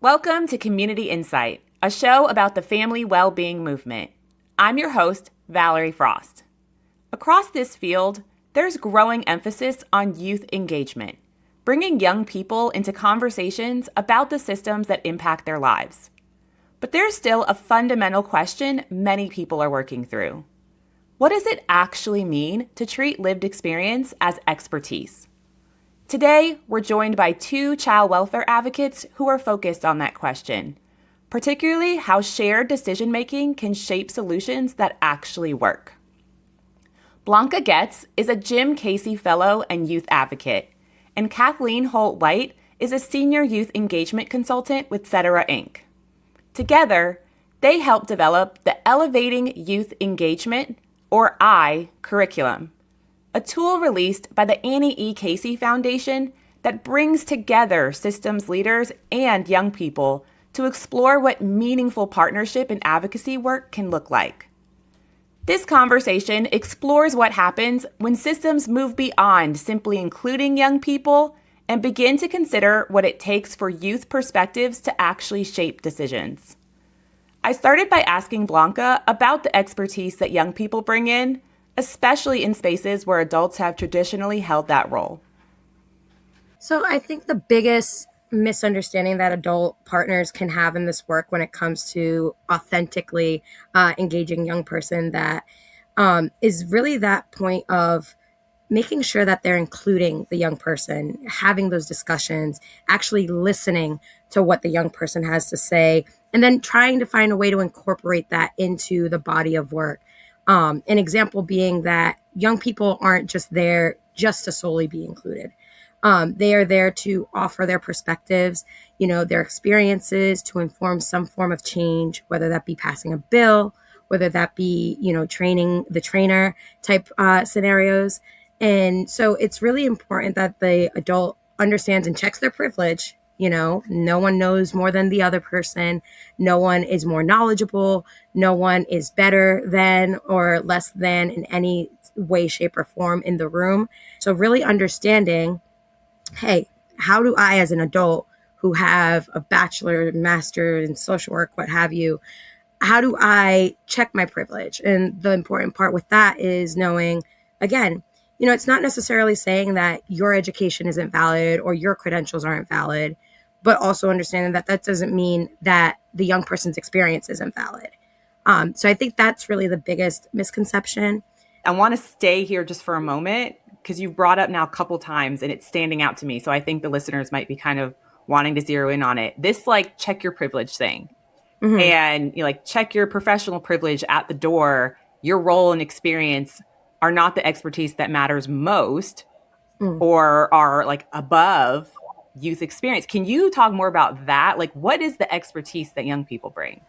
Welcome to Community Insight, a show about the family well-being movement. I'm your host, Valerie Frost. Across this field, there's growing emphasis on youth engagement, bringing young people into conversations about the systems that impact their lives. But there's still a fundamental question many people are working through. What does it actually mean to treat lived experience as expertise? Today, we're joined by two child welfare advocates who are focused on that question, particularly how shared decision-making can shape solutions that actually work. Blanca Goetz is a Jim Casey Fellow and youth advocate, and Kathleen Holt-Whyte is a senior youth engagement consultant with Cetera Inc. Together, they help develop the Elevating Youth Engagement, or I, curriculum, a tool released by the Annie E. Casey Foundation that brings together systems leaders and young people to explore what meaningful partnership and advocacy work can look like. This conversation explores what happens when systems move beyond simply including young people and begin to consider what it takes for youth perspectives to actually shape decisions. I started by asking Blanca about the expertise that young people bring in, especially in spaces where adults have traditionally held that role. So I think the biggest misunderstanding that adult partners can have in this work when it comes to authentically engaging young person that is really that point of making sure that they're including the young person, having those discussions, actually listening to what the young person has to say, and then trying to find a way to incorporate that into the body of work. An example being that young people aren't just there just to solely be included. They are there to offer their perspectives, their experiences to inform some form of change, whether that be passing a bill, whether that be, training the trainer type scenarios. And so it's really important that the adult understands and checks their privilege. No one knows more than the other person. No one is more knowledgeable. No one is better than or less than in any way, shape, or form in the room. So really understanding, hey, how do I, as an adult who have a bachelor, master in social work, what have you, how do I check my privilege? And the important part with that is knowing, again, it's not necessarily saying that your education isn't valid or your credentials aren't valid, but also understanding that that doesn't mean that the young person's experience isn't valid. So I think that's really the biggest misconception. I want to stay here just for a moment because you've brought up now a couple times and it's standing out to me. So I think the listeners might be kind of wanting to zero in on it. This check your privilege thing. Mm-hmm. And check your professional privilege at the door. Your role and experience are not the expertise that matters most or are above youth experience. Can you talk more about that? What is the expertise that young people bring?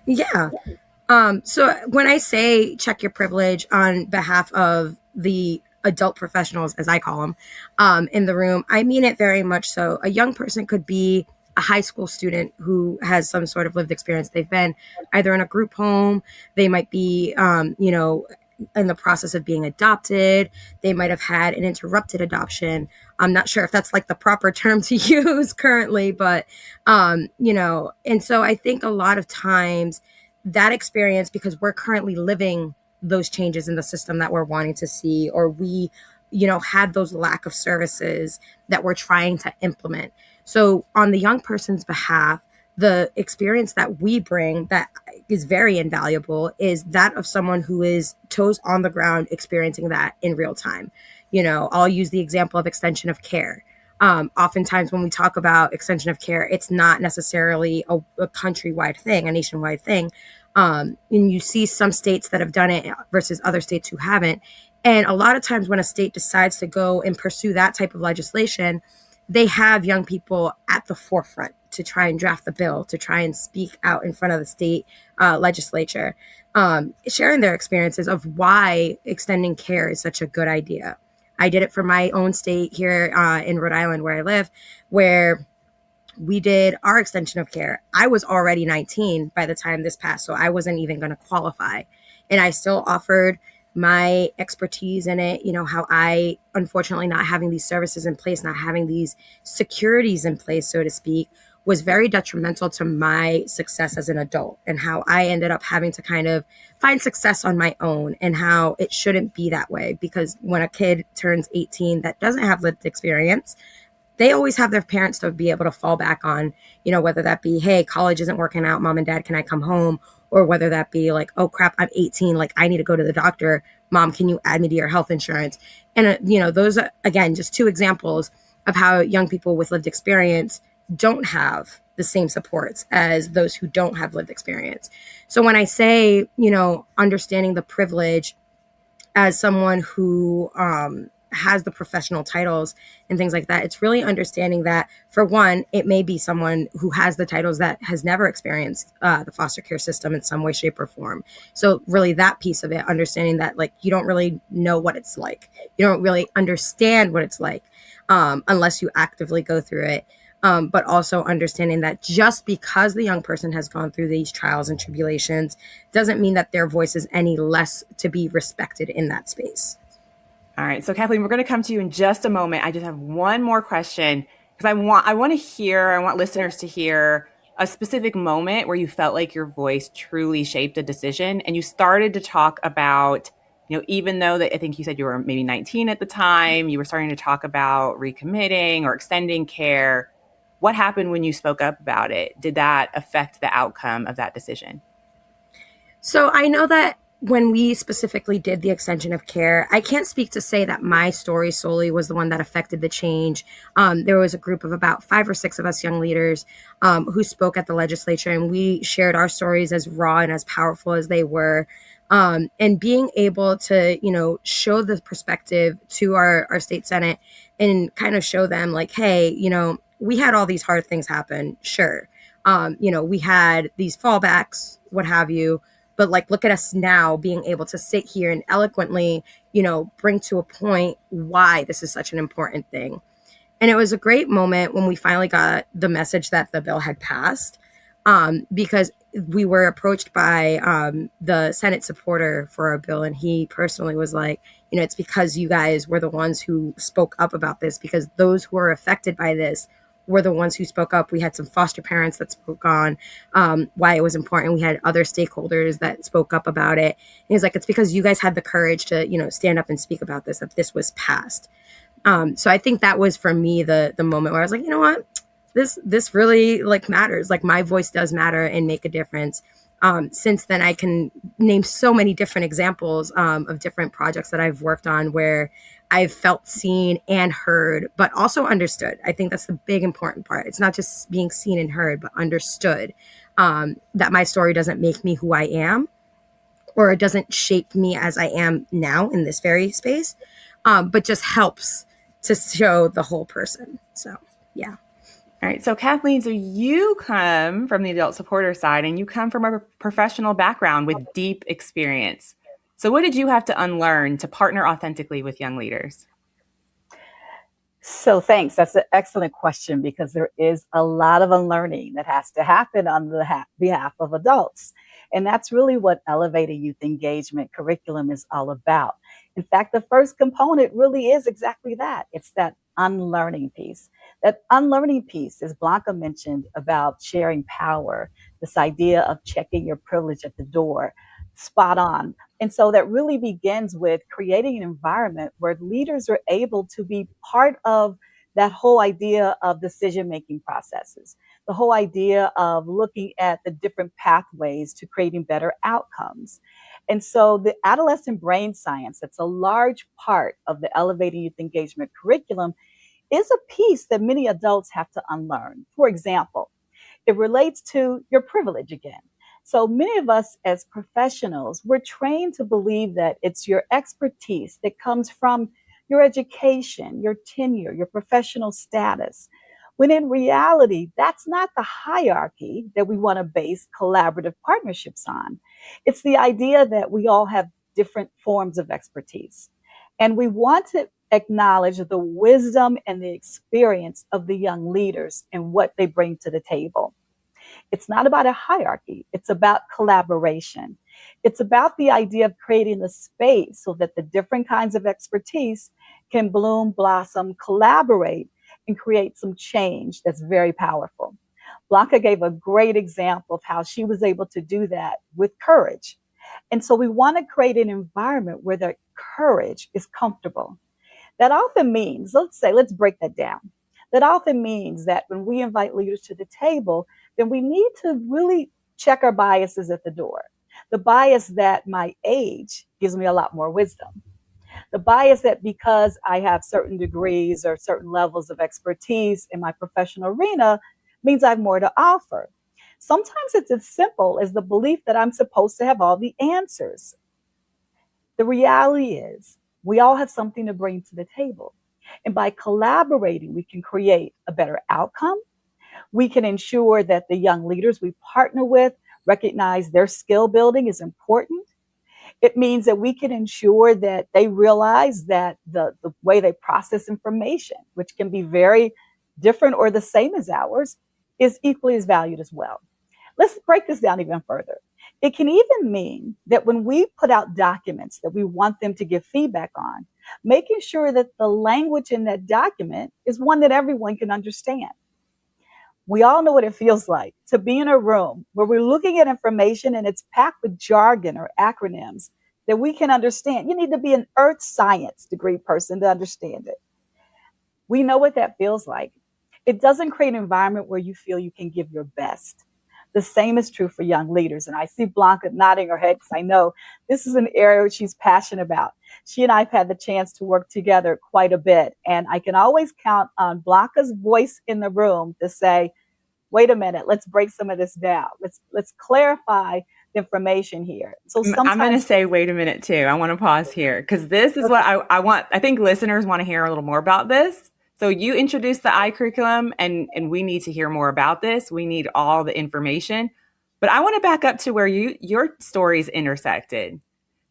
Yeah. So when I say check your privilege on behalf of the adult professionals, as I call them, in the room, I mean it very much so. A young person could be a high school student who has some sort of lived experience. They've been either in a group home, they might be, in the process of being adopted. They might have had an interrupted adoption. I'm not sure if that's the proper term to use currently, but, and so I think a lot of times that experience, because we're currently living those changes in the system that we're wanting to see, or we, had those lack of services that we're trying to implement. So on the young person's behalf, the experience that we bring that is very invaluable is that of someone who is toes on the ground experiencing that in real time. I'll use the example of extension of care. Oftentimes when we talk about extension of care, it's not necessarily a countrywide thing, a nationwide thing. And you see some states that have done it versus other states who haven't. And a lot of times when a state decides to go and pursue that type of legislation, they have young people at the forefront to try and draft the bill, to try and speak out in front of the state legislature, sharing their experiences of why extending care is such a good idea. I did it for my own state here in Rhode Island, where I live, where we did our extension of care. I was already 19 by the time this passed, so I wasn't even going to qualify. And I still offered my expertise in it, how I, unfortunately, not having these services in place, not having these securities in place, so to speak, was very detrimental to my success as an adult, and how I ended up having to kind of find success on my own, and how it shouldn't be that way. Because when a kid turns 18 that doesn't have lived experience, they always have their parents to be able to fall back on, whether that be, hey, college isn't working out, mom and dad, can I come home? Or whether that be like, oh crap, I'm 18, like I need to go to the doctor. Mom, can you add me to your health insurance? And, those are, again, just two examples of how young people with lived experience don't have the same supports as those who don't have lived experience. So when I say, understanding the privilege as someone who has the professional titles and things like that, it's really understanding that, for one, it may be someone who has the titles that has never experienced the foster care system in some way, shape, or form. So really that piece of it, understanding that, like, you don't really know what it's like. You don't really understand what it's like unless you actively go through it. But also understanding that just because the young person has gone through these trials and tribulations doesn't mean that their voice is any less to be respected in that space. All right. So Kathleen, we're going to come to you in just a moment. I just have one more question because I want listeners to hear a specific moment where you felt like your voice truly shaped a decision. And you started to talk about, even though that I think you said you were maybe 19 at the time, you were starting to talk about recommitting or extending care. What happened when you spoke up about it? Did that affect the outcome of that decision? So I know that when we specifically did the extension of care, I can't speak to say that my story solely was the one that affected the change. There was a group of about 5 or 6 of us young leaders who spoke at the legislature, and we shared our stories as raw and as powerful as they were. And being able to, show the perspective to our state Senate and kind of show them like, hey, we had all these hard things happen. Sure. We had these fallbacks, what have you. But like, look at us now being able to sit here and eloquently, bring to a point why this is such an important thing. And it was a great moment when we finally got the message that the bill had passed, because we were approached by the Senate supporter for our bill. And he personally was like, it's because you guys were the ones who spoke up about this, because those who are affected by this were the ones who spoke up. We had some foster parents that spoke on why it was important. We had other stakeholders that spoke up about it. And he's like, it's because you guys had the courage to, stand up and speak about this, that this was passed. So I think that was for me the moment where I was like, you know what, this really like matters. Like, my voice does matter and make a difference. Since then, I can name so many different examples of different projects that I've worked on where I've felt seen and heard, but also understood. I think that's the big important part. It's not just being seen and heard, but understood, that my story doesn't make me who I am, or it doesn't shape me as I am now in this very space, but just helps to show the whole person. So, yeah. All right. So Kathleen, so you come from the adult supporter side and you come from a professional background with deep experience. So what did you have to unlearn to partner authentically with young leaders? So thanks. That's an excellent question, because there is a lot of unlearning that has to happen on the behalf of adults. And that's really what elevated youth engagement curriculum is all about. In fact, the first component really is exactly that. It's that unlearning piece. That unlearning piece, as Blanca mentioned, about sharing power, this idea of checking your privilege at the door, spot on. And so that really begins with creating an environment where leaders are able to be part of that whole idea of decision making processes, the whole idea of looking at the different pathways to creating better outcomes. And so the adolescent brain science, that's a large part of the Elevating Youth Engagement curriculum, is a piece that many adults have to unlearn. For example, it relates to your privilege again. So many of us as professionals, we're trained to believe that it's your expertise that comes from your education, your tenure, your professional status. When in reality, that's not the hierarchy that we want to base collaborative partnerships on. It's the idea that we all have different forms of expertise. And we want to acknowledge the wisdom and the experience of the young leaders and what they bring to the table. It's not about a hierarchy. It's about collaboration. It's about the idea of creating a space so that the different kinds of expertise can bloom, blossom, collaborate, and create some change that's very powerful. Blanca gave a great example of how she was able to do that with courage. And so we want to create an environment where the courage is comfortable. That often means, let's break that down. That often means that when we invite leaders to the table, then we need to really check our biases at the door. The bias that my age gives me a lot more wisdom. The bias that because I have certain degrees or certain levels of expertise in my professional arena means I have more to offer. Sometimes it's as simple as the belief that I'm supposed to have all the answers. The reality is we all have something to bring to the table. And by collaborating, we can create a better outcome. We can ensure that the young leaders we partner with recognize their skill building is important. It means that we can ensure that they realize that the way they process information, which can be very different or the same as ours, is equally as valued as well. Let's break this down even further. It can even mean that when we put out documents that we want them to give feedback on, making sure that the language in that document is one that everyone can understand. We all know what it feels like to be in a room where we're looking at information and it's packed with jargon or acronyms that we can understand. You need to be an earth science degree person to understand it. We know what that feels like. It doesn't create an environment where you feel you can give your best. The same is true for young leaders. And I see Blanca nodding her head because I know this is an area she's passionate about. She and I have had the chance to work together quite a bit. And I can always count on Blanca's voice in the room to say, wait a minute, let's break some of this down. Let's clarify the information here. So sometimes I'm going to say, wait a minute too. I want to pause here because this is what I want. I think listeners want to hear a little more about this. So you introduced the iCurriculum and we need to hear more about this. We need all the information, but I want to back up to where your stories intersected.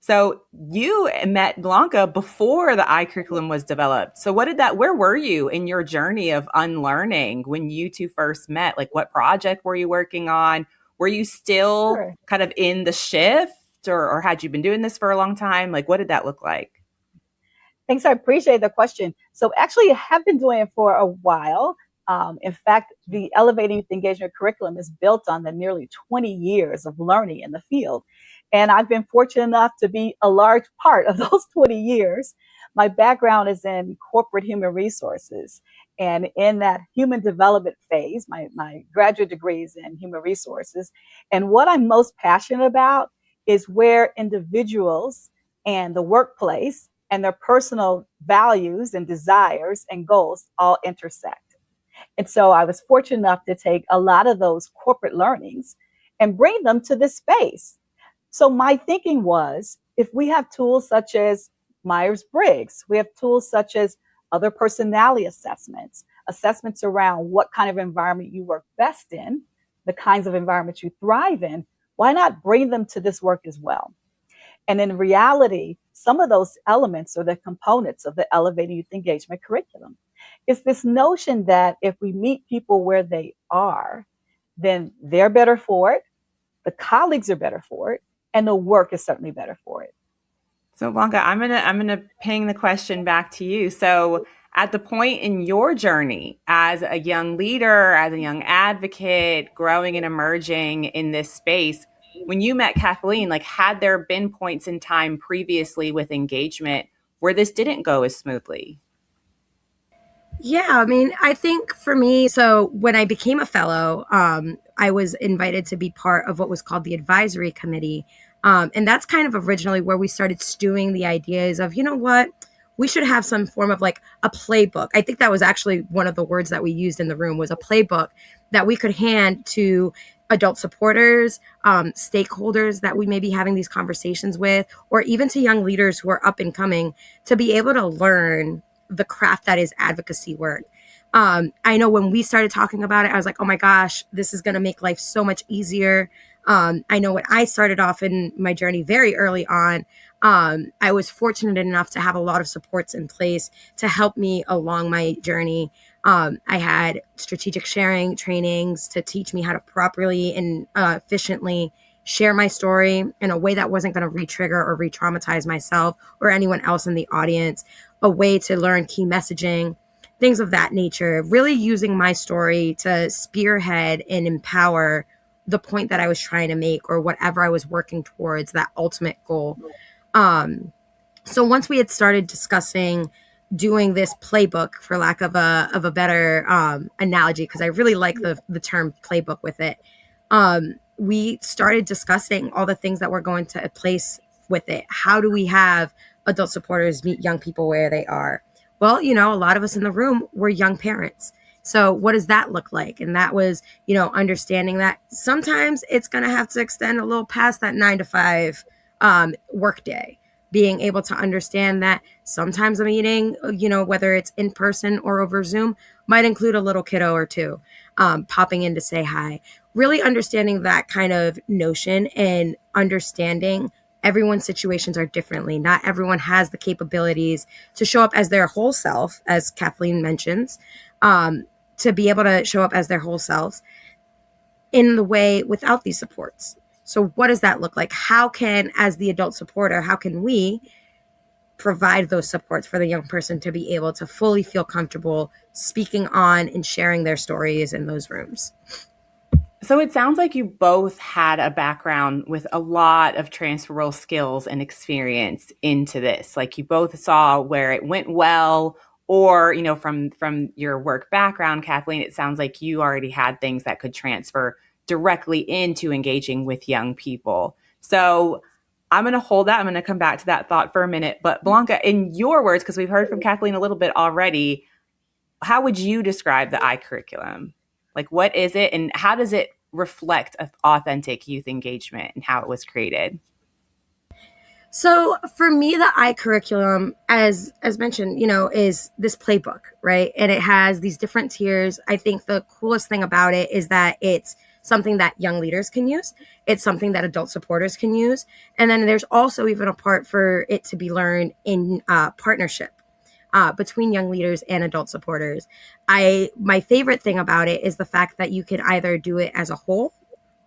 So you met Blanca before the iCurriculum was developed. So where were you in your journey of unlearning when you two first met? Like what project were you working on? Were you still kind of in the shift or had you been doing this for a long time? Like what did that look like? Thanks. I appreciate the question. So actually I have been doing it for a while. In fact, the Elevating Youth Engagement curriculum is built on the nearly 20 years of learning in the field. And I've been fortunate enough to be a large part of those 20 years. My background is in corporate human resources. And in that human development phase, my graduate degree is in human resources. And what I'm most passionate about is where individuals and the workplace and their personal values and desires and goals all intersect. And so I was fortunate enough to take a lot of those corporate learnings and bring them to this space. So my thinking was, if we have tools such as Myers-Briggs, we have tools such as other personality assessments, assessments around what kind of environment you work best in, the kinds of environments you thrive in, why not bring them to this work as well? And in reality, some of those elements are the components of the Elevating Youth Engagement curriculum. It's this notion that if we meet people where they are, then they're better for it, the colleagues are better for it, and the work is certainly better for it. So Blanca, I'm gonna ping the question back to you. So at the point in your journey as a young leader, as a young advocate, growing and emerging in this space, when you met Kathleen, like had there been points in time previously with engagement where this didn't go as smoothly? Yeah, I mean, I think for me, so when I became a fellow, I was invited to be part of what was called the advisory committee. And that's kind of originally where we started stewing the ideas of, you know what, we should have some form of like a playbook. I think that was actually one of the words that we used in the room was a playbook that we could hand to adult supporters, stakeholders that we may be having these conversations with, or even to young leaders who are up and coming to be able to learn the craft that is advocacy work. I know when we started talking about it, I was like, oh my gosh, this is going to make life so much easier. I know when I started off in my journey very early on, I was fortunate enough to have a lot of supports in place to help me along my journey. I had strategic sharing trainings to teach me how to properly and efficiently share my story in a way that wasn't going to re-trigger or re-traumatize myself or anyone else in the audience, a way to learn key messaging. things of that nature, really using my story to spearhead and empower the point that I was trying to make or whatever I was working towards, that ultimate goal. So once we had started discussing doing this playbook, for lack of a better analogy, because I really like the term playbook with it, we started discussing all the things that we're going to place with it. How do we have adult supporters meet young people where they are? Well, a lot of us in the room were young parents. So what does that look like? And that was, understanding that sometimes it's going to have to extend a little past that 9 to 5 work day. Being able to understand that sometimes a meeting, whether it's in person or over Zoom, might include a little kiddo or two popping in to say hi. Really understanding that kind of notion and understanding everyone's situations are differently. Not everyone has the capabilities to show up as their whole self, as Kathleen mentions, to be able to show up as their whole selves in the way without these supports. So what does that look like? How can, as the adult supporter, how can we provide those supports for the young person to be able to fully feel comfortable speaking on and sharing their stories in those rooms? So it sounds like you both had a background with a lot of transferable skills and experience into this. Like you both saw where it went well, or, from your work background, Kathleen, it sounds like you already had things that could transfer directly into engaging with young people. So I'm going to hold that. I'm going to come back to that thought for a minute. But Blanca, in your words, because we've heard from Kathleen a little bit already, how would you describe the curriculum? Like, what is it, and how does it reflect authentic youth engagement and how it was created? So for me, the curriculum, as mentioned, is this playbook, right? And it has these different tiers. I think the coolest thing about it is that it's something that young leaders can use. It's something that adult supporters can use. And then there's also even a part for it to be learned in partnership between young leaders and adult supporters. My favorite thing about it is the fact that you can either do it as a whole,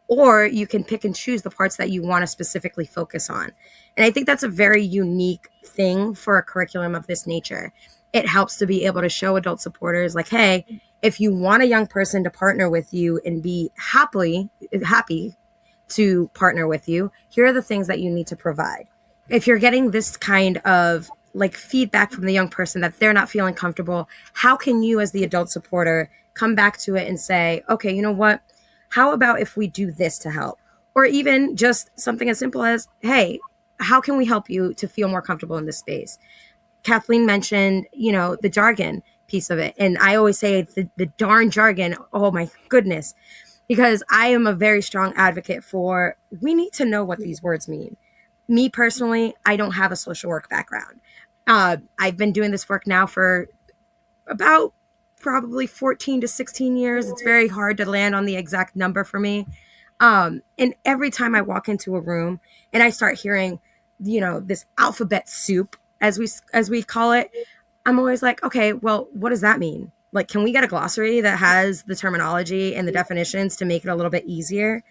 or you can pick and choose the parts that you want to specifically focus on. And I think that's a very unique thing for a curriculum of this nature. It helps to be able to show adult supporters like, hey, if you want a young person to partner with you and be happy to partner with you, here are the things that you need to provide. If you're getting this kind of feedback from the young person that they're not feeling comfortable, how can you as the adult supporter come back to it and say, okay, you know what? How about if we do this to help? Or even just something as simple as, hey, how can we help you to feel more comfortable in this space? Kathleen mentioned, the jargon piece of it. And I always say the darn jargon, oh my goodness, because I am a very strong advocate for, we need to know what these words mean. Me personally, I don't have a social work background. I've been doing this work now for about probably 14 to 16 years. It's very hard to land on the exact number for me. And every time I walk into a room and I start hearing, this alphabet soup, as we call it, I'm always like, okay, well, what does that mean? Like, can we get a glossary that has the terminology and the definitions to make it a little bit easier?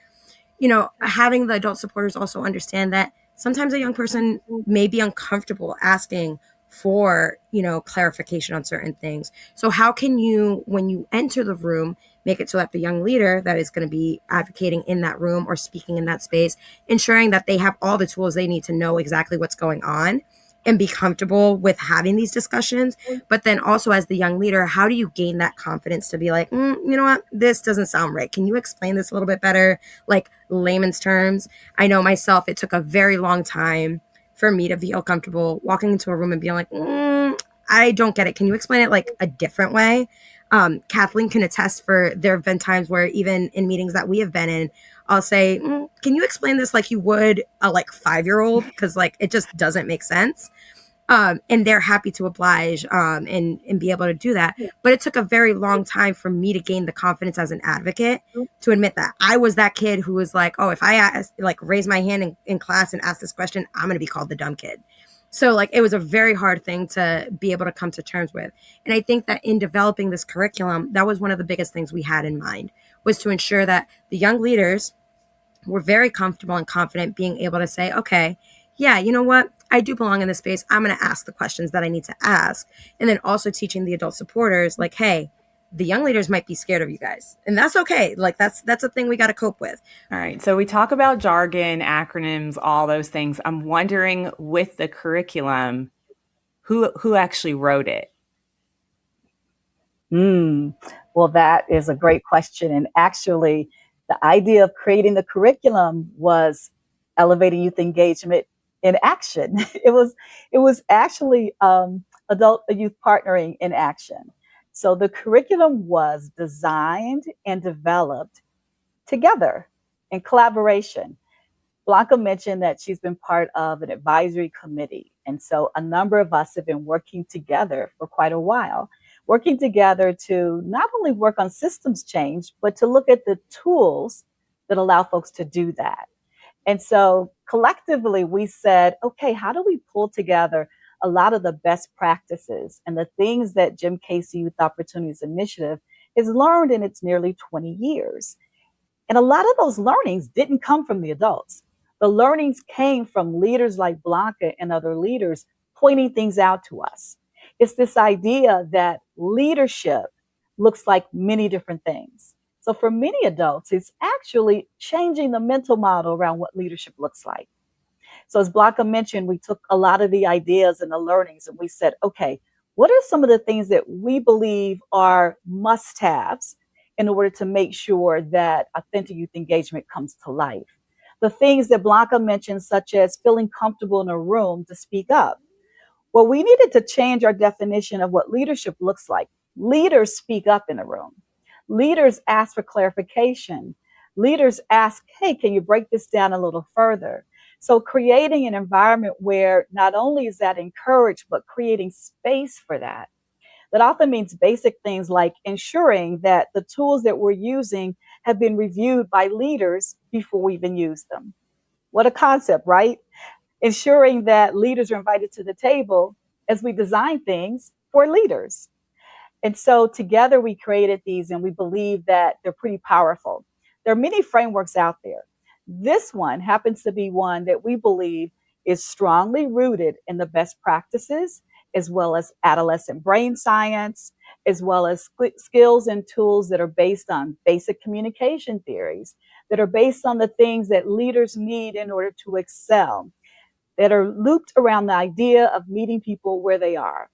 Having the adult supporters also understand that sometimes a young person may be uncomfortable asking for, clarification on certain things. So how can you, when you enter the room, make it so that the young leader that is going to be advocating in that room or speaking in that space, ensuring that they have all the tools they need to know exactly what's going on and be comfortable with having these discussions. But then also as the young leader, how do you gain that confidence to be like, you know what, this doesn't sound right. Can you explain this a little bit better? Like layman's terms. I know myself, it took a very long time for me to feel comfortable walking into a room and being like, I don't get it. Can you explain it like a different way? Kathleen can attest for there have been times where even in meetings that we have been in, I'll say, can you explain this like you would a 5-year-old? Because it just doesn't make sense. And they're happy to oblige and be able to do that. But it took a very long time for me to gain the confidence as an advocate to admit that I was that kid who was like, oh, if I raise my hand in class and ask this question, I'm going to be called the dumb kid. So it was a very hard thing to be able to come to terms with. And I think that in developing this curriculum, that was one of the biggest things we had in mind, was to ensure that the young leaders were very comfortable and confident being able to say, okay, yeah, you know what? I do belong in this space. I'm going to ask the questions that I need to ask. And then also teaching the adult supporters, like, hey, the young leaders might be scared of you guys, and that's okay. Like that's a thing we got to cope with. All right. So we talk about jargon, acronyms, all those things. I'm wondering with the curriculum, who actually wrote it? Well, that is a great question. And actually, the idea of creating the curriculum was elevating youth engagement in action. It was actually adult youth partnering in action. So the curriculum was designed and developed together in collaboration. Blanca mentioned that she's been part of an advisory committee. And so a number of us have been working together for quite a while, working together to not only work on systems change, but to look at the tools that allow folks to do that. And so collectively, we said, okay, how do we pull together a lot of the best practices and the things that Jim Casey Youth Opportunities Initiative has learned in its nearly 20 years? And a lot of those learnings didn't come from the adults. The learnings came from leaders like Blanca and other leaders pointing things out to us. It's this idea that leadership looks like many different things. So for many adults, it's actually changing the mental model around what leadership looks like. So as Blanca mentioned, we took a lot of the ideas and the learnings and we said, okay, what are some of the things that we believe are must-haves in order to make sure that authentic youth engagement comes to life? The things that Blanca mentioned, such as feeling comfortable in a room to speak up. Well, we needed to change our definition of what leadership looks like. Leaders speak up in a room. Leaders ask for clarification. Leaders ask, hey, can you break this down a little further? So creating an environment where not only is that encouraged, but creating space for that. That often means basic things like ensuring that the tools that we're using have been reviewed by leaders before we even use them. What a concept, right? Ensuring that leaders are invited to the table as we design things for leaders. And so together we created these and we believe that they're pretty powerful. There are many frameworks out there. This one happens to be one that we believe is strongly rooted in the best practices, as well as adolescent brain science, as well as skills and tools that are based on basic communication theories, that are based on the things that leaders need in order to excel, that are looped around the idea of meeting people where they are.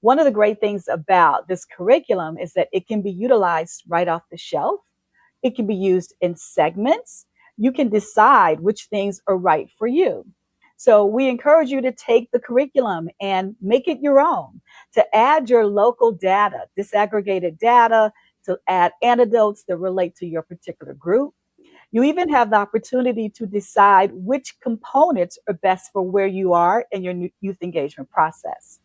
One of the great things about this curriculum is that it can be utilized right off the shelf. It can be used in segments. You can decide which things are right for you. So we encourage you to take the curriculum and make it your own, to add your local data, disaggregated data, to add anecdotes that relate to your particular group. You even have the opportunity to decide which components are best for where you are in your youth engagement process.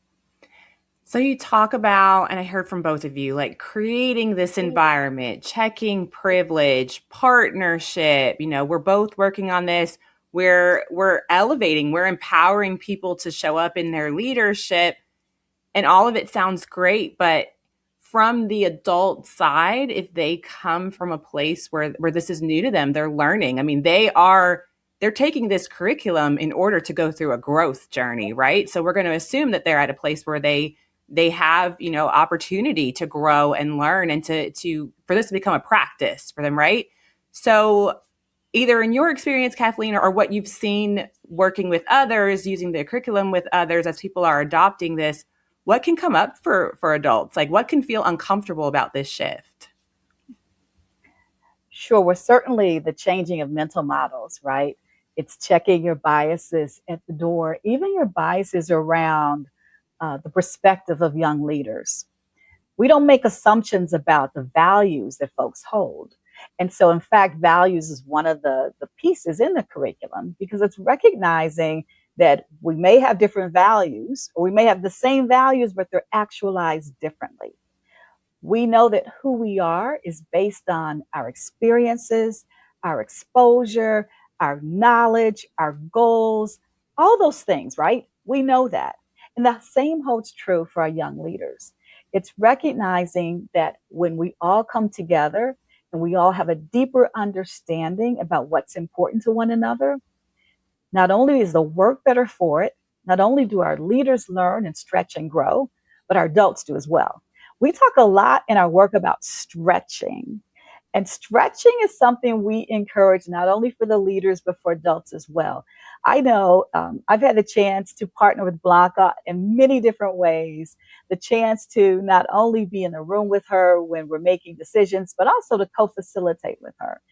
So you talk about, and I heard from both of you, like creating this environment, checking privilege, partnership. We're both working on this. We're elevating, we're empowering people to show up in their leadership. And all of it sounds great, but from the adult side, if they come from a place where this is new to them, they're learning. I mean, they're taking this curriculum in order to go through a growth journey, right? So we're going to assume that they're at a place where they have, opportunity to grow and learn and to for this to become a practice for them, right? So either in your experience, Kathleen, or what you've seen working with others, using the curriculum with others as people are adopting this, what can come up for adults? Like what can feel uncomfortable about this shift? Sure, well, certainly the changing of mental models, right? It's checking your biases at the door, even your biases around the perspective of young leaders. We don't make assumptions about the values that folks hold. And so, in fact, values is one of the pieces in the curriculum because it's recognizing that we may have different values or we may have the same values, but they're actualized differently. We know that who we are is based on our experiences, our exposure, our knowledge, our goals, all those things, right? We know that. And the same holds true for our young leaders. It's recognizing that when we all come together and we all have a deeper understanding about what's important to one another, not only is the work better for it, not only do our leaders learn and stretch and grow, but our adults do as well. We talk a lot in our work about stretching. And stretching is something we encourage not only for the leaders, but for adults as well. I know I've had the chance to partner with Blanca in many different ways, the chance to not only be in the room with her when we're making decisions, but also to co-facilitate with her.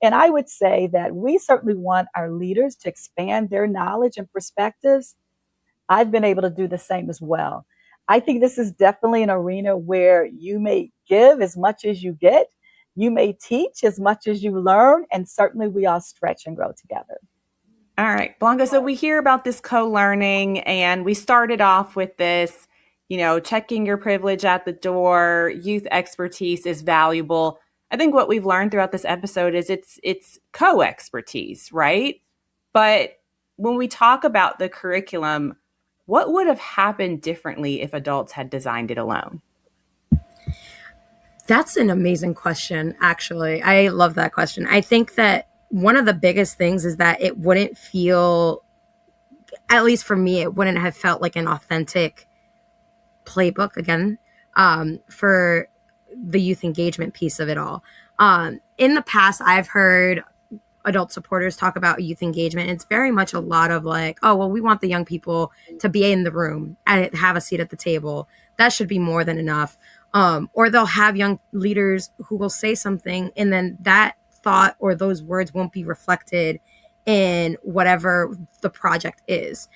And I would say that we certainly want our leaders to expand their knowledge and perspectives. I've been able to do the same as well. I think this is definitely an arena where you may give as much as you get. You may teach as much as you learn, and certainly we all stretch and grow together. All right, Blanca, so we hear about this co-learning, and we started off with this, checking your privilege at the door, youth expertise is valuable. I think what we've learned throughout this episode is it's co-expertise, right? But when we talk about the curriculum, what would have happened differently if adults had designed it alone? That's an amazing question, actually. I love that question. I think that one of the biggest things is that it wouldn't feel, at least for me, it wouldn't have felt like an authentic playbook again, for the youth engagement piece of it all. In the past, I've heard adult supporters talk about youth engagement. It's very much a lot of like, oh, well, we want the young people to be in the room and have a seat at the table. That should be more than enough. Or they'll have young leaders who will say something, and then that thought or those words won't be reflected in whatever the project is.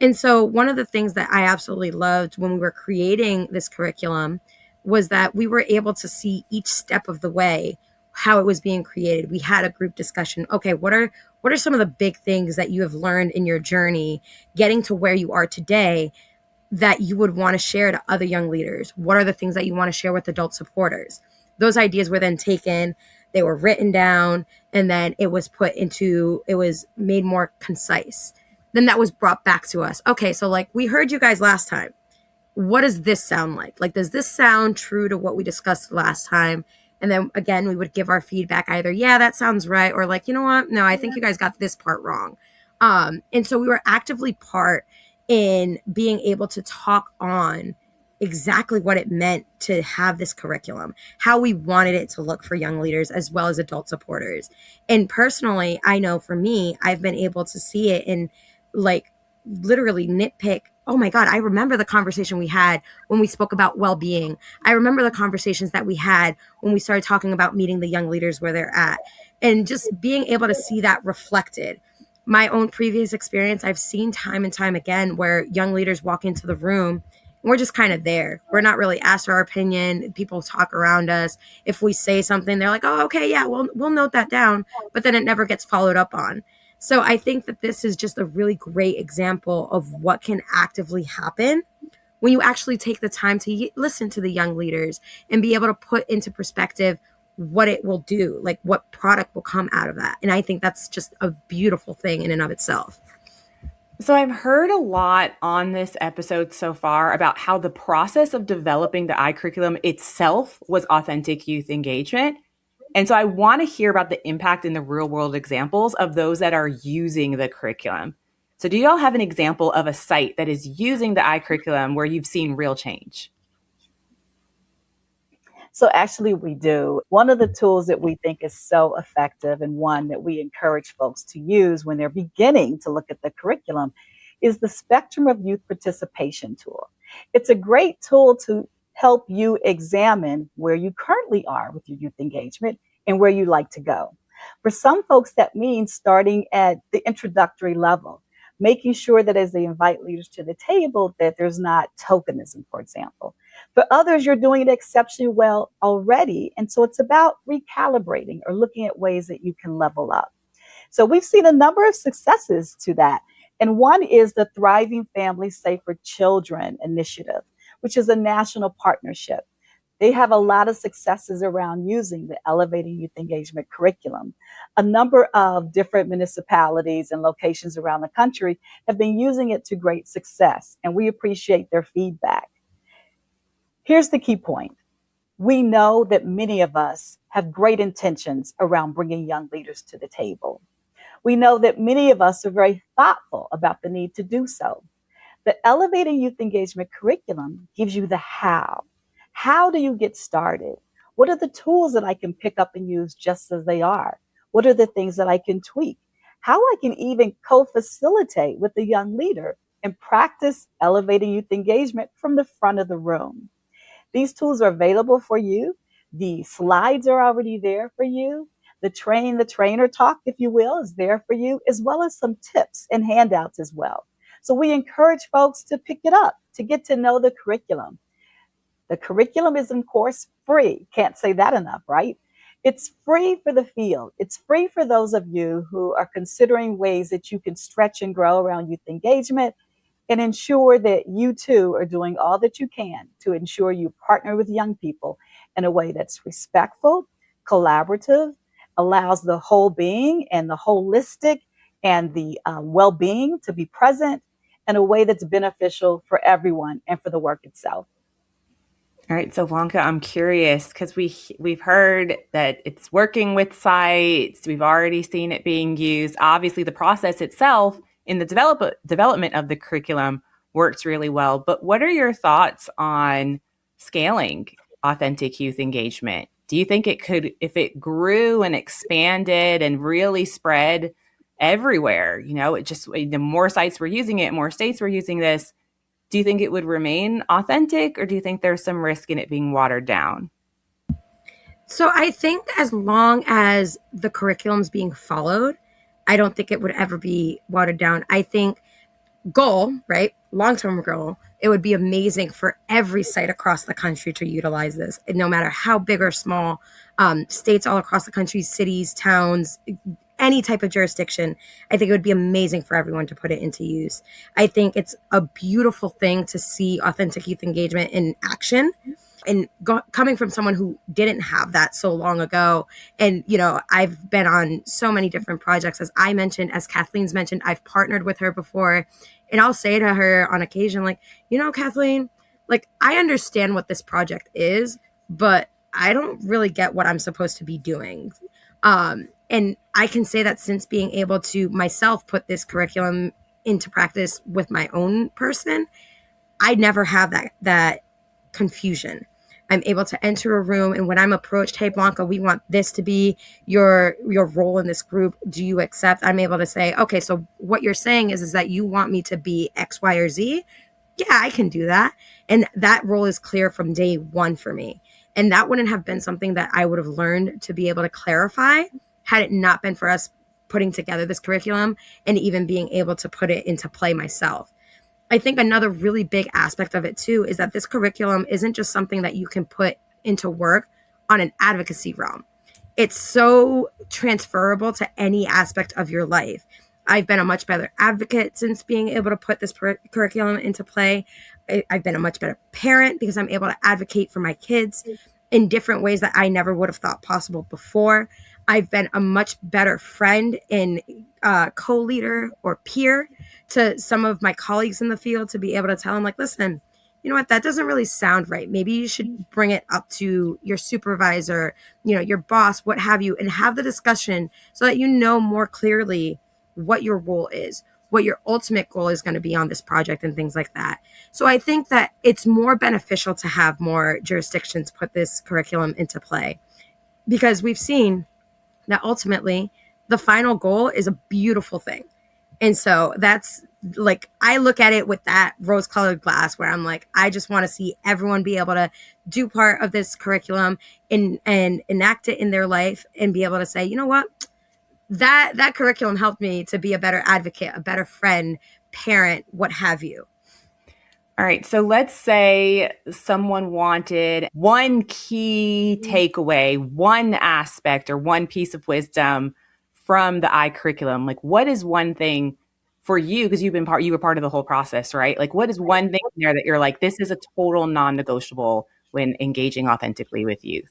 And so one of the things that I absolutely loved when we were creating this curriculum was that we were able to see each step of the way how it was being created. We had a group discussion. Okay, what are some of the big things that you have learned in your journey getting to where you are today that you would want to share to other young leaders? What are the things that you want to share with adult supporters? Those ideas were then taken, they were written down, and then it was made more concise. Then that was brought back to us. Okay, so like we heard you guys last time. What does this sound like? Like, does this sound true to what we discussed last time? And then again, we would give our feedback either, yeah, that sounds right, or like, you know what? No, I think you guys got this part wrong. And so we were actively part in being able to talk on exactly what it meant to have this curriculum, how we wanted it to look for young leaders as well as adult supporters. And personally, I know for me, I've been able to see it in like literally nitpick. Oh my God, I remember the conversation we had when we spoke about well-being. I remember the conversations that we had when we started talking about meeting the young leaders where they're at, and just being able to see that reflected. My own previous experience, I've seen time and time again where young leaders walk into the room and we're just kind of there. We're not really asked our opinion. People talk around us. If we say something, they're like, oh, okay, yeah, we'll note that down. But then it never gets followed up on. So I think that this is just a really great example of what can actively happen when you actually take the time to listen to the young leaders and be able to put into perspective what it will do, like what product will come out of that. And I think that's just a beautiful thing in and of itself. So I've heard a lot on this episode so far about how the process of developing the iCurriculum itself was authentic youth engagement. And so I want to hear about the impact in the real world examples of those that are using the curriculum. So do y'all have an example of a site that is using the iCurriculum where you've seen real change? So actually we do. One of the tools that we think is so effective, and one that we encourage folks to use when they're beginning to look at the curriculum, is the Spectrum of Youth Participation tool. It's a great tool to help you examine where you currently are with your youth engagement and where you'd like to go. For some folks, that means starting at the introductory level, making sure that as they invite leaders to the table, that there's not tokenism, for example. For others, you're doing it exceptionally well already. And so it's about recalibrating or looking at ways that you can level up. So we've seen a number of successes to that. And one is the Thriving Families Safer Children initiative, which is a national partnership. They have a lot of successes around using the Elevating Youth Engagement curriculum. A number of different municipalities and locations around the country have been using it to great success, and we appreciate their feedback. Here's the key point. We know that many of us have great intentions around bringing young leaders to the table. We know that many of us are very thoughtful about the need to do so. The Elevating Youth Engagement curriculum gives you the how. How do you get started? What are the tools that I can pick up and use just as they are? What are the things that I can tweak? How I can even co-facilitate with the young leader and practice elevating youth engagement from the front of the room. These tools are available for you. The slides are already there for you. The trainer talk, if you will, is there for you, as well as some tips and handouts as well. So we encourage folks to pick it up, to get to know the curriculum. The curriculum is, of course, free. Can't say that enough, right? It's free for the field. It's free for those of you who are considering ways that you can stretch and grow around youth engagement and ensure that you too are doing all that you can to ensure you partner with young people in a way that's respectful, collaborative, allows the whole being and the holistic and the well-being to be present in a way that's beneficial for everyone and for the work itself. All right, so Blanca, I'm curious because we've heard that it's working with sites. We've already seen it being used. Obviously, the process itself in the development of the curriculum works really well. But what are your thoughts on scaling authentic youth engagement? Do you think it could, if it grew and expanded and really spread everywhere, it just, the more sites were using it, more states were using this, do you think it would remain authentic, or do you think there's some risk in it being watered down? So I think as long as the curriculum's being followed, I don't think it would ever be watered down. I think goal, right? Long-term goal, it would be amazing for every site across the country to utilize this. And no matter how big or small, states all across the country, cities, towns, any type of jurisdiction, I think it would be amazing for everyone to put it into use. I think it's a beautiful thing to see authentic youth engagement in action. And coming from someone who didn't have that so long ago, and I've been on so many different projects, as I mentioned, as Kathleen's mentioned, I've partnered with her before, and I'll say to her on occasion, like, Kathleen, like, I understand what this project is, but I don't really get what I'm supposed to be doing. And I can say that since being able to myself put this curriculum into practice with my own person, I never have that confusion. I'm able to enter a room, and when I'm approached, hey, Blanca, we want this to be your role in this group. Do you accept? I'm able to say, okay, so what you're saying is that you want me to be X, Y, or Z? Yeah, I can do that. And that role is clear from day one for me. And that wouldn't have been something that I would have learned to be able to clarify had it not been for us putting together this curriculum and even being able to put it into play myself. I think another really big aspect of it too is that this curriculum isn't just something that you can put into work on an advocacy realm. It's so transferable to any aspect of your life. I've been a much better advocate since being able to put this curriculum into play. I've been a much better parent because I'm able to advocate for my kids in different ways that I never would have thought possible before. I've been a much better friend and co-leader or peer to some of my colleagues in the field to be able to tell them, like, listen, you know what, that doesn't really sound right. Maybe you should bring it up to your supervisor, your boss, what have you, and have the discussion so that you know more clearly what your role is, what your ultimate goal is going to be on this project and things like that. So I think that it's more beneficial to have more jurisdictions put this curriculum into play, because we've seen that ultimately the final goal is a beautiful thing. And so that's, like, I look at it with that rose-colored glass where I'm like, I just want to see everyone be able to do part of this curriculum and enact it in their life and be able to say, you know what, that curriculum helped me to be a better advocate, a better friend, parent, what have you. All right, so let's say someone wanted one key takeaway, one aspect or one piece of wisdom from the curriculum. Like, what is one thing for you, because you were part of the whole process, right? Like, what is one thing in there that you're like, this is a total non-negotiable when engaging authentically with youth?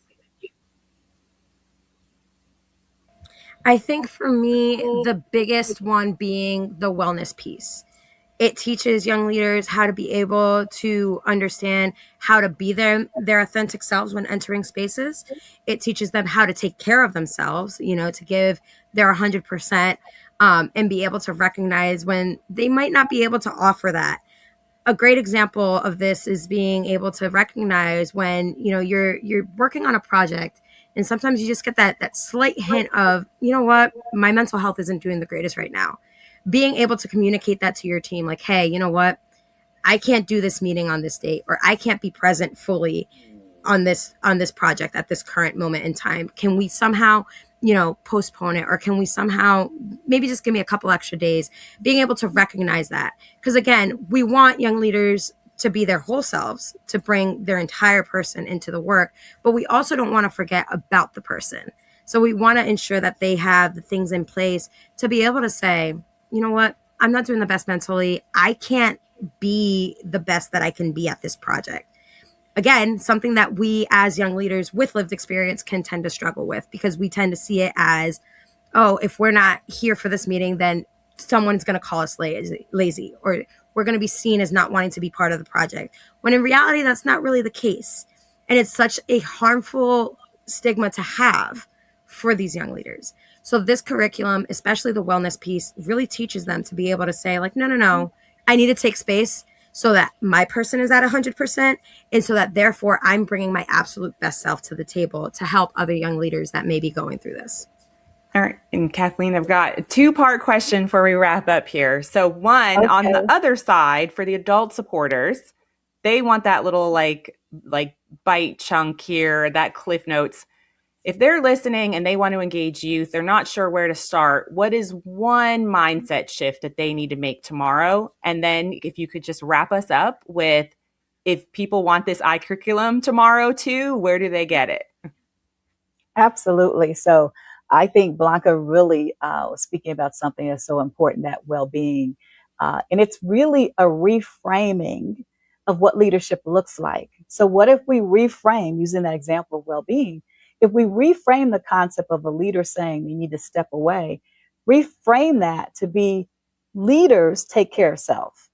I think for me, the biggest one being the wellness piece. It teaches young leaders how to be able to understand how to be their authentic selves when entering spaces. It teaches them how to take care of themselves, to give their 100%, and be able to recognize when they might not be able to offer that. a great example of this is being able to recognize when, you're working on a project, and sometimes you just get that slight hint of, what, my mental health isn't doing the greatest right now. Being able to communicate that to your team, like, hey, you know what, I can't do this meeting on this date, or I can't be present fully on this project at this current moment in time. Can we somehow, postpone it, or can we somehow maybe just give me a couple extra days? Being able to recognize that, because again, we want young leaders to be their whole selves, to bring their entire person into the work, but we also don't want to forget about the person. So we want to ensure that they have the things in place to be able to say, you know what, I'm not doing the best mentally. I can't be the best that I can be at this project. Again, something that we as young leaders with lived experience can tend to struggle with, because we tend to see it as, oh, if we're not here for this meeting, then someone's going to call us lazy, or we're going to be seen as not wanting to be part of the project. When in reality, that's not really the case. And it's such a harmful stigma to have for these young leaders. So this curriculum, especially the wellness piece, really teaches them to be able to say, like, no, I need to take space so that my person is at 100%, and so that therefore I'm bringing my absolute best self to the table to help other young leaders that may be going through this. All right. And Kathleen, I've got a 2-part question before we wrap up here. So one, Okay. on the other side, for the adult supporters, they want that little like bite chunk here, that cliff notes. If they're listening and they want to engage youth, they're not sure where to start. What is one mindset shift that they need to make tomorrow? And then if you could just wrap us up with, if people want this iCurriculum tomorrow too, where do they get it? Absolutely. So I think Blanca really was speaking about something that's so important, that well-being. And it's really a reframing of what leadership looks like. So what if we reframe, using that example of well-being, if we reframe the concept of a leader saying we need to step away, reframe that to be, leaders take care of self.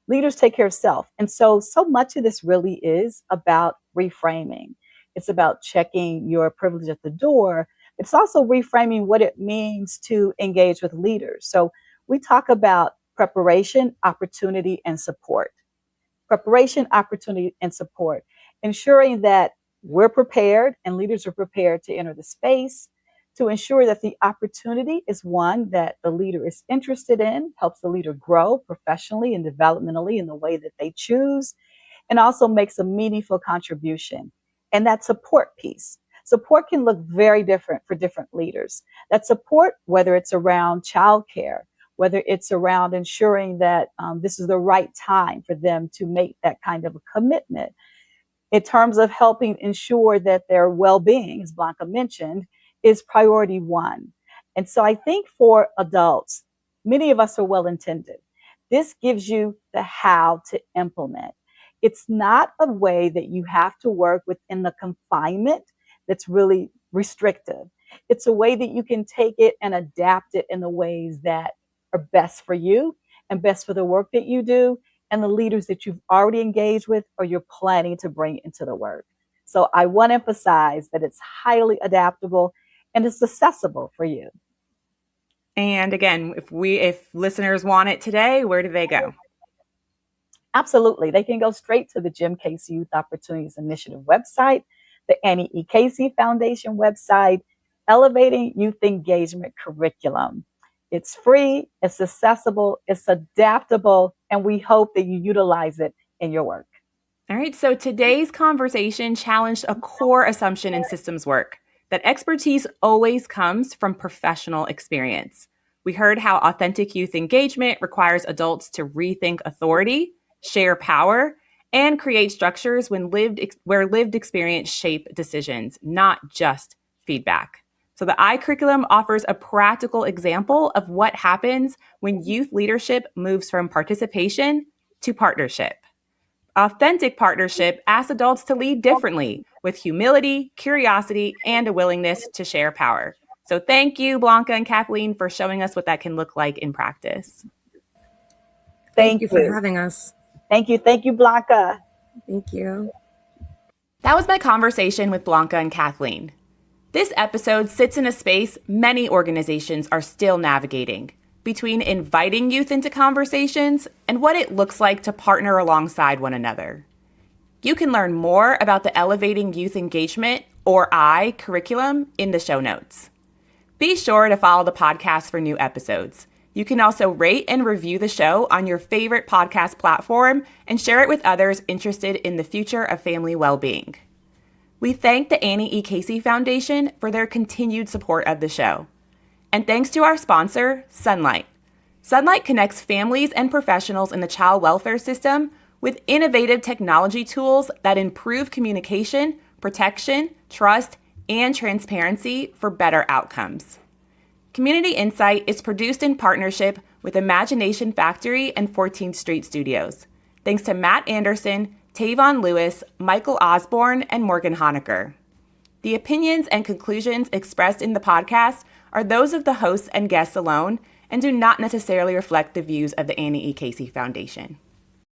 Leaders take care of self. And so much of this really is about reframing. It's about checking your privilege at the door. It's also reframing what it means to engage with leaders. So we talk about preparation, opportunity, and support. Preparation, opportunity, and support. Ensuring that we're prepared and leaders are prepared to enter the space, to ensure that the opportunity is one that the leader is interested in, helps the leader grow professionally and developmentally in the way that they choose, and also makes a meaningful contribution. And that support piece. Support can look very different for different leaders. That support, whether it's around childcare, whether it's around ensuring that this is the right time for them to make that kind of a commitment, in terms of helping ensure that their well-being, as Blanca mentioned, is priority one. And so I think for adults, many of us are well-intended. This gives you the how to implement. It's not a way that you have to work within the confinement that's really restrictive. It's a way that you can take it and adapt it in the ways that are best for you and best for the work that you do and the leaders that you've already engaged with or you're planning to bring into the work. So I want to emphasize that it's highly adaptable and it's accessible for you. And again, if listeners want it today, where do they go? Absolutely. They can go straight to the Jim Casey Youth Opportunities Initiative website, the Annie E. Casey Foundation website, Elevating Youth Engagement Curriculum. It's free, it's accessible, it's adaptable, and we hope that you utilize it in your work. All right, so today's conversation challenged a core assumption in systems work, that expertise always comes from professional experience. We heard how authentic youth engagement requires adults to rethink authority, share power, and create structures where lived experience shape decisions, not just feedback. So the iCurriculum offers a practical example of what happens when youth leadership moves from participation to partnership. Authentic partnership asks adults to lead differently with humility, curiosity, and a willingness to share power. So thank you, Blanca and Kathleen, for showing us what that can look like in practice. Thank you for having us. Thank you. Thank you, Blanca. Thank you. That was my conversation with Blanca and Kathleen. This episode sits in a space many organizations are still navigating: between inviting youth into conversations and what it looks like to partner alongside one another. You can learn more about the Elevating Youth Engagement, or I, curriculum in the show notes. Be sure to follow the podcast for new episodes. You can also rate and review the show on your favorite podcast platform and share it with others interested in the future of family well-being. We thank the Annie E. Casey Foundation for their continued support of the show. And thanks to our sponsor, Sunlight. Sunlight connects families and professionals in the child welfare system with innovative technology tools that improve communication, protection, trust, and transparency for better outcomes. Community Insight is produced in partnership with Imagination Factory and 14th Street Studios. Thanks to Matt Anderson, Tavon Lewis, Michael Osborne, and Morgan Honecker. The opinions and conclusions expressed in the podcast are those of the hosts and guests alone and do not necessarily reflect the views of the Annie E. Casey Foundation.